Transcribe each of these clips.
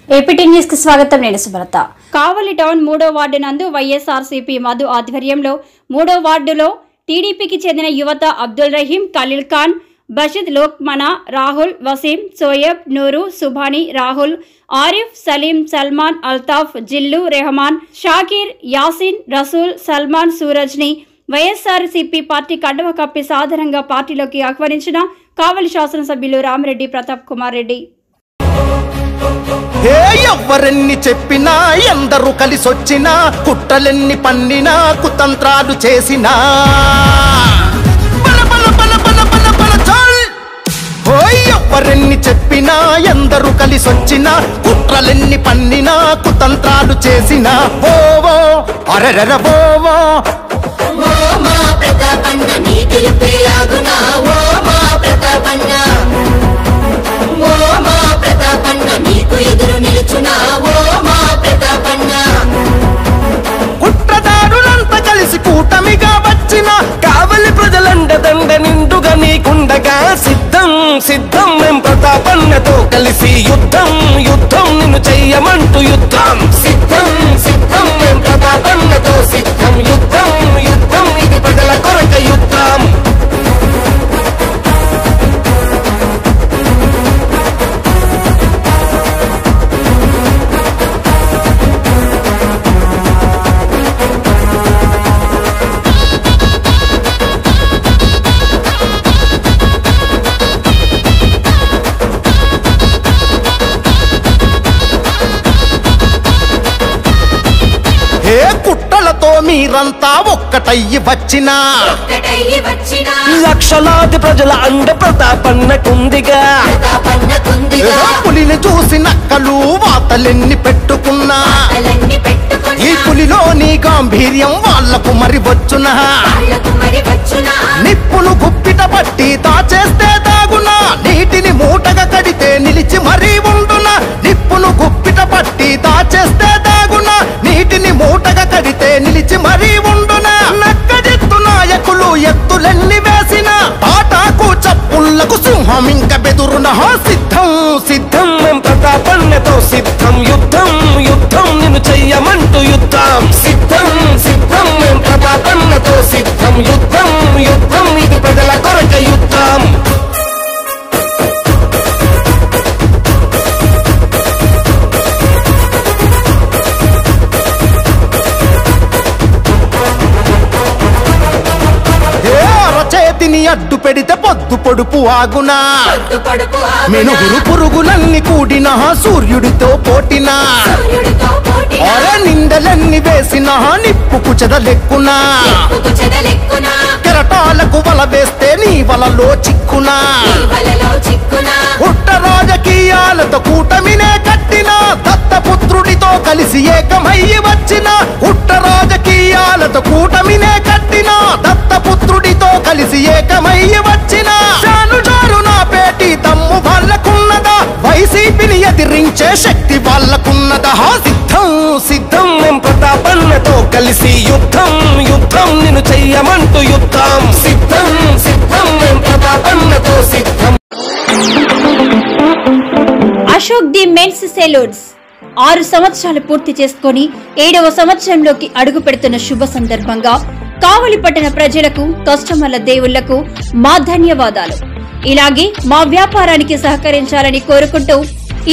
APT news కి స్వాగతం. నేను సుబ్రత. కావలి టౌన్ 3వ వార్డు నందు వైఎస్ఆర్సీపీ మధు ఆధ్వర్యంలో 3వ వార్డులో టీడీపీకి చెందిన యువత అబ్దుల్ రహీం, ఖలీల్ ఖాన్, బషీద్, లోక్మనా, రాహుల్, వసీం, సోయబ్, నూరు, సుభాని, రాహుల్, ఆరిఫ్, సలీం, సల్మాన్, అల్తాఫ్, జిల్లు, రెహమాన్, షాకీర్, యాసిన్, రసూల్, సల్మాన్, సూరజ్ని వైఎస్ఆర్సీపీ పార్టీ కండువ కప్పి సాధారణంగా పార్టీలోకి ఆహ్వానించిన కావలి శాసనసభ్యులు రామిరెడ్డి ప్రతాప్ కుమార్ రెడ్డి. ఎవరెన్ని చెప్పినా ఎందరు కలిసొచ్చినా కుట్రలెన్ని పన్నినా కుతంత్రాలు చేసినా ఎవరెన్ని చెప్పినా ఎందరు కలిసొచ్చినా కుట్రలెన్ని పన్నినా కుతంత్రాలు చేసినా ఓవో అరెరెర ఓవో కుట్రదారులంతా కలిసి కూటమిగా వచ్చిన కావలి ప్రజలండదండ నిండుగా నీకుండగా సిద్ధం సిద్ధం మేం ప్రతాపన్నతో కలిసి యుద్ధం యుద్ధం నిన్ను చెయ్యమంటూ యుద్ధం సిద్ధం సిద్ధం మేం ప్రతాపన్నతో సిద్ధం యుద్ధం యుద్ధం ఇది ప్రజల కొరక యుద్ధం. కుట్రలతో మీరంతా ఒక్కటయ్యి వచ్చినా లక్షలాది ప్రజల అండ ప్రతాపన్నకుందిగా పులిని చూసి నక్కలు వాతలెన్ని పెట్టుకున్నా ఈ పులిలోని గాంభీర్యం వాళ్లకు మరి వచ్చునా నిప్పును గుప్పిట పట్టి దాచేస్తే దాగునా నీటిని మూటగా కడితే నిలిచి మరీ ఉండునా నిప్పును గుప్పిట పట్టి దాచేస్తే దాగునా నీటిని మూటగా కడితే నిలిచి మరీ ఉండునా నక్కజిత్తు నాయకులు ఎత్తులెన్ని వేసిన తాటాకు చప్పుళ్లకు సింహం ఇంక బెదురునా సిద్ధం సిద్ధం మేం ప్రతాపన్నతో సిద్ధం యుద్ధం యుద్ధం నిన్ను చెయ్యమంటూ యుద్ధం సిద్ధం సిద్ధం మేం ప్రతాపన్నతో సిద్ధం యుద్ధం యుద్ధం ఇది ప్రజల కొరక యుద్ధం. చేతిని అడ్డు పెడితే పొద్దు పొడుపు ఆగునా మెనుగురు పురుగులన్నీ కూడినా సూర్యుడితో పోటినా నిందలన్నీ వేసినా నిప్పుకు చెదలెక్కునా కెరటాలకు వల వేస్తే నీ వలలో చిక్కునా పుట్ట రాజకీయాలతో కూటమినే కట్టినా దత్తపుత్రుడితో కలిసి ఏకమయ్యి వచ్చిన పుట్ట రాజకీయాలతో కూటమినే కట్టినా దత్తపుత్రుడితో కలిసి ఏకమయ్యి వచ్చిన జాను నా పేటి తమ్ము వాళ్ళకున్నదా వైసీపీని ఎదిరించే శక్తి వాళ్ళకున్నదా సిద్ధం సిద్ధం మేం ప్రతాపన్నతో కలిసి యుద్ధం యుద్ధం నిన్ను చెయ్యమంటూ యుద్ధం సిద్ధం సిద్ధం మేం ప్రతాపన్నతో సిద్ధం. అశోక్ ది మెన్స్ సెలూన్స్ 6 సంవత్సరాలు పూర్తి చేసుకుని 7వ సంవత్సరంలోకి అడుగు పెడుతున్న శుభ సందర్భంగా కావలి పట్టణ ప్రజలకు, కస్టమర్ల దేవుళ్లకు మా ధన్యవాదాలు. ఇలాగే మా వ్యాపారానికి సహకరించాలని కోరుకుంటూ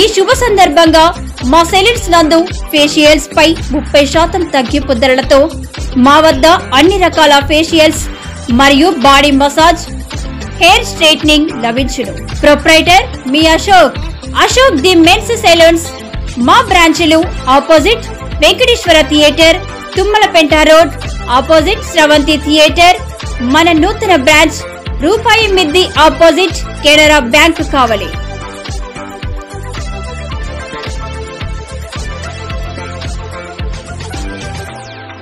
ఈ శుభ సందర్భంగా మా సెలూన్స్ నందు ఫేషియల్స్ పై 30% తగ్గింపు ధరలతో మా వద్ద అన్ని రకాల ఫేషియల్స్ మరియు బాడీ మసాజ్, హెయిర్ స్ట్రైట్నింగ్ లభించును. ప్రొప్రైటర్ మీ అశోక్ ది మెన్స్ సెలూన్స్. మా బ్రాంచ్లు opposite Venkateswara theatre, Tummalapenta road opposite Sravanthi theatre. మన నూతన బ్రాంచ్ రూపాయి మిద్ది ఆపోజిట్ కెనరా బ్యాంక్ కావలి.